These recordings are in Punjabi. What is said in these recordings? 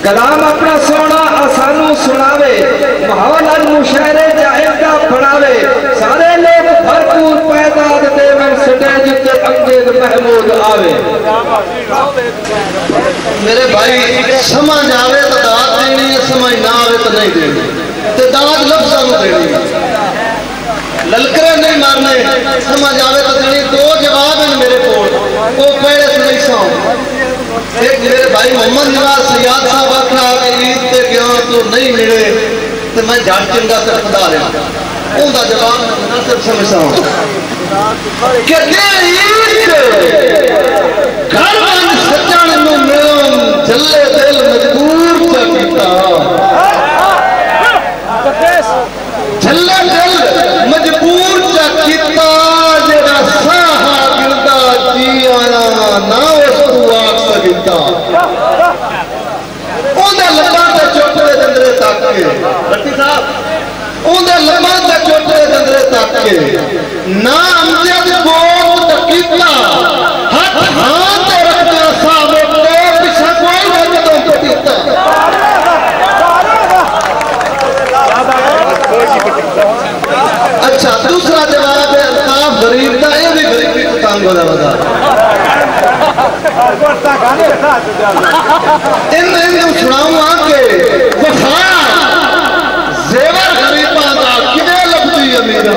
کلام اپنا سونا آسانو سناوے ماحول از مشاعرے جاہل کا بناوے سارے لوگ بھرپور پیداد دیون سٹیج تے انگیز محمود آوے میرے بھائی سمجھ آوے تو داد دینی ہے سمجھ نہ آوے تو نہیں دینی تے داد لفظہ نو دینی للکرے نہیں مارنے سمجھ آوے تو دینی دو جواب ہیں میرے پوڑ وہ پیڑے سے نہیں ساؤں ایک میرے بھائی محمد نواز سیاد صاحب آکھا کہ عید تے گیا تو نہیں ملے تو میں جھاٹ چنگا سے خدا رہا ان دا جواب نہ صرف سمجھتا ہوں کہ دیر عید گھر من سچان نو ملوں جلے دل مجبور چا کیتا جلے دل مجبور چا کیتا جڑا ساہا گلدا جی آیا نہ اس کو آگ سکتا اون دے لبان دے چوٹے دندرے تک کے رٹی صاحب اون دے لبان دے چوٹے دندرے تک کے نہ امجد بوت تکیتا ہاتھ ہاتھ رکھنا صاحب کو پچھا کوئی وجدوں کو دیتا اچھا دوسرا جواب ہے الطاف غریب دا یہ بھی غریبی کو تانگ ہونا بدا ان سناؤں آکے وفا زیور غریباں دا کدے لبدی امیرہ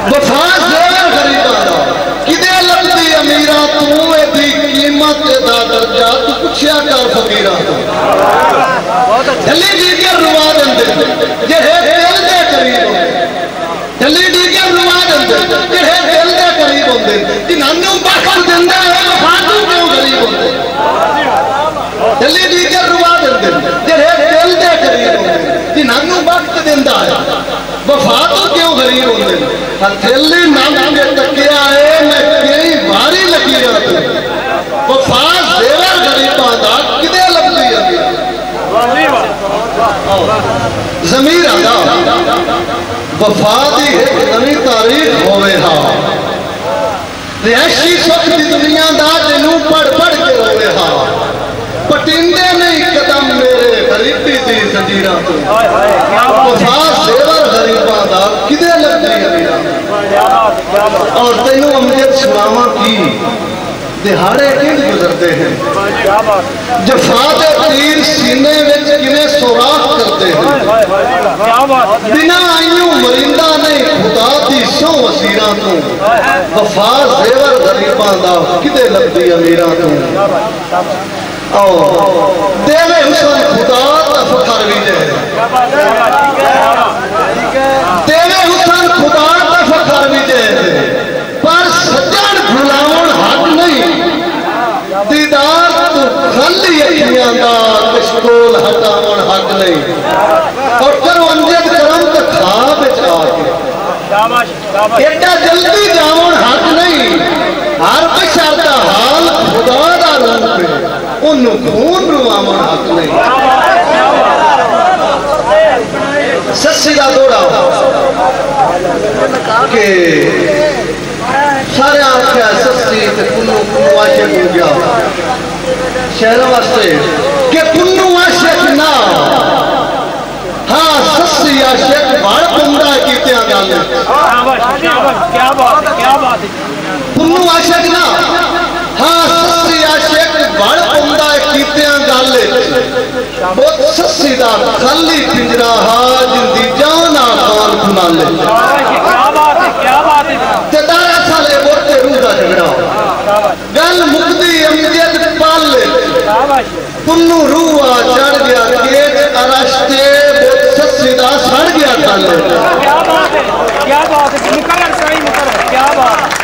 وفا زیور غریباں دا کدے لبدی امیرہ تو دی قیمت دا درجہ تو پچھیا کر فقیرہ جلی دیگر روا دندے جہے دل دے قریب ہوندے جلی دیگر روا دندے جہے دل دے قریب ہوندے جنہوں بخت دندے ہیں خاتو کیوں غریب ہوندے جلی دیگر روا دندے جہے دل دے قریب ہوندے جنہوں بخت دندہ ہے وفاتو کیوں غریب ہوندے ہتھیلی نام کے تکیا ہے میں کئی باری لگی رہا تو وفات زیور غریباں دا کدے لگتی ہے ضمیر آدھا وفادی ایک نمی تاریخ ہوئے ہاں ریشی سخت دنیا دا جنوں پڑھ پڑھ کے ہوئے ہاں پٹندے نہیں قدم میرے غریبی دی زنجیرہ تو وفاد زیور غریباں دا کدے لگتی ہے اور تینوں امجد سناما کی دہاڑے کن گزرتے ہیں جفات تیر سینے وچ کنے سوراخ کرتے ہیں بنا آئیوں مرندہ نہیں خدا دی سو وسیرہ تو وفات زیور غریباں دا کدے لگتی امیرہ تو دیوے حسن خدا تا فخر بھی جائے دیوے حسن خدا تا فخر بھی جائے پر سجن بھلاون حق نہیں دیدار تو خلی اکھیاں دا کشکول ہٹاون حق نہیں اور کرو انجد کرم تو خواب چاہ کے ایڈا جلدی جاون حق نہیں ہر بشر دا حال خدا دا روح پہ انہوں خون روامن حق نہیں سسی دا دوڑا کہ سارے آنکھیں سستی تے کنو عاشق ہو گیا شہروں واسطے کہ کنو عاشق نہ ہاں سسی عاشق بھاڑ پندہ کیتے ہیں گالے کیا بات ہے کنو عاشق نہ ہاں سسی عاشق بھاڑ پندہ کیتے ہیں گالے بہت سسی دا خالی پنجرہ ہاں جن دی جان آخان کھنا لے کیا بات ہے تدارہ سالے بورتے روح دا جھگڑا گل مقدی امجد پال لے کنو روح چڑھ گیا کیٹ ارشتے بہت سسی دا سڑ گیا کھال لے کیا بات ہے مقرر صحیح مقرر کیا بات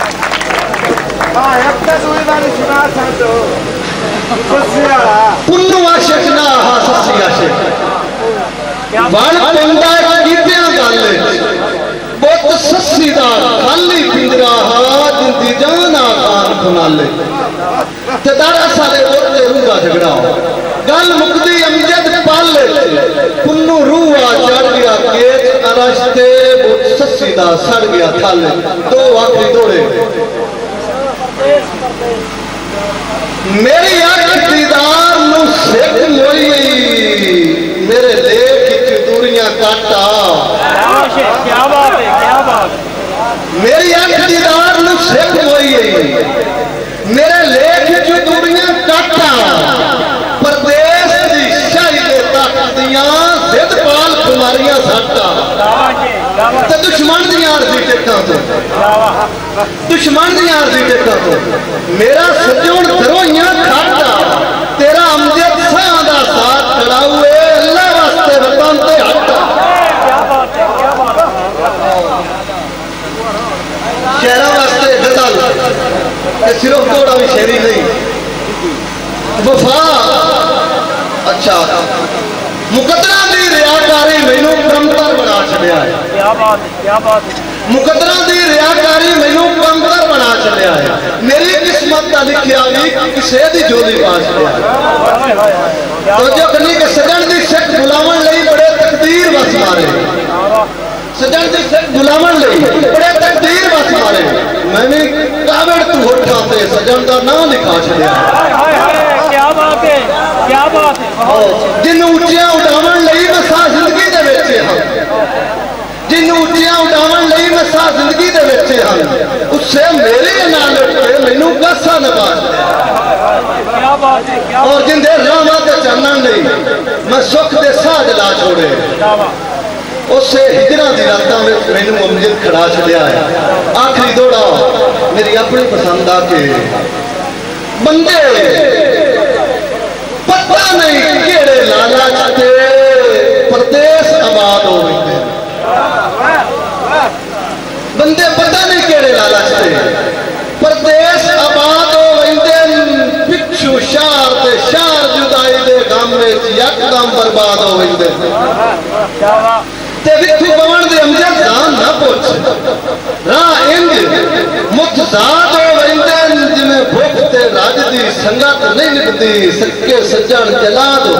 کنو عاشق نہ ہاں سسی عاشق بڑ پندہ کیتیاں گالے بہت سسی دا خالی پنجرہ ہاں جن دی جان آخان کھنا لے تدارہ سالے بورتے روح دا جھگڑا گل مقدی امجد پال لے کنو روح چڑھ گیا کیٹ ارشتے بہت سسی دا سڑ گیا کھالے دو آخری دوڑے میری آنکھ دیدار शाबाश है, क्या बात है, क्या बात है। मेरी अख दीदार नु सिख होई है मेरे लेख च दूरियां काटा प्रदेश दी शाही दे तक दियां जिद पाल कुमारियां साटा शाबाश है, शाबाश ते दुश्मन दियां अरजी टेकां तो दुश्मन दियां अरजी टेकां तो मेरा सजोण धरोइयां खाटा तेरा अमजद सां दा साथ खड़ा हुए अल्लाह वास्ते वतन ते हटा क्या बात है, क्या बात है। शहरों वास्ते गजल सिर्फ थोड़ा भी शेरी नहीं वफा अच्छा मुकदरा दी रियाकारी मैनू कमतर बना छड़िया है क्या बात है, क्या बात है। मुकदरा दी रियाकारी मैनू कमतर बना छड़िया है मेरी किस्मत का लिखिया भी किसे दी जोली पा छड़िया है हाय, हाय, हाय, क्या तो जो कनी के सजन दी सिख बुलावन लई बड़े तकदीर वस मारे सजन दी सिख बुलावन लई बड़े तकदीर वस मारे मैंने कावड़ तू होठा ते सजन दा नाम लिखा छड़िया हाय, हाय, हाय, क्या बात है, क्या बात है। बहुत अच्छे। जिन उच्चियां उड़ावन लई मसा जिंदगी दे विच हम जिन उच्चियां उड़ावन लई मसा जिंदगी दे विच हम उससे मेरे नाल के मैनू कासा नवा क्या बात है, क्या और जिंदे रामा ते चानन लई मैं सुख दे साह जला छोड़े बात। उसे हिजरा दी रातां विच मैनू अमजद खड़ा छड़िया है आखिरी दौड़ा मेरी अपनी पसंद आके बंदे पता नहीं केड़े लालच ते प्रदेश आबाद हो गए बंदे पता नहीं केड़े लालच ते प्रदेश आबाद हो गए पिछू शहर ते शहर जुदाई दे गम विच यकदम बर्बाद हो गए क्या बात। ते विथु पवन दे अमजद जान ना पुछ राह इंज मुतजाद हो वंदे जिवें भुख ते रज दी संगत नहीं निभदी सच्चे सज्जण जला दो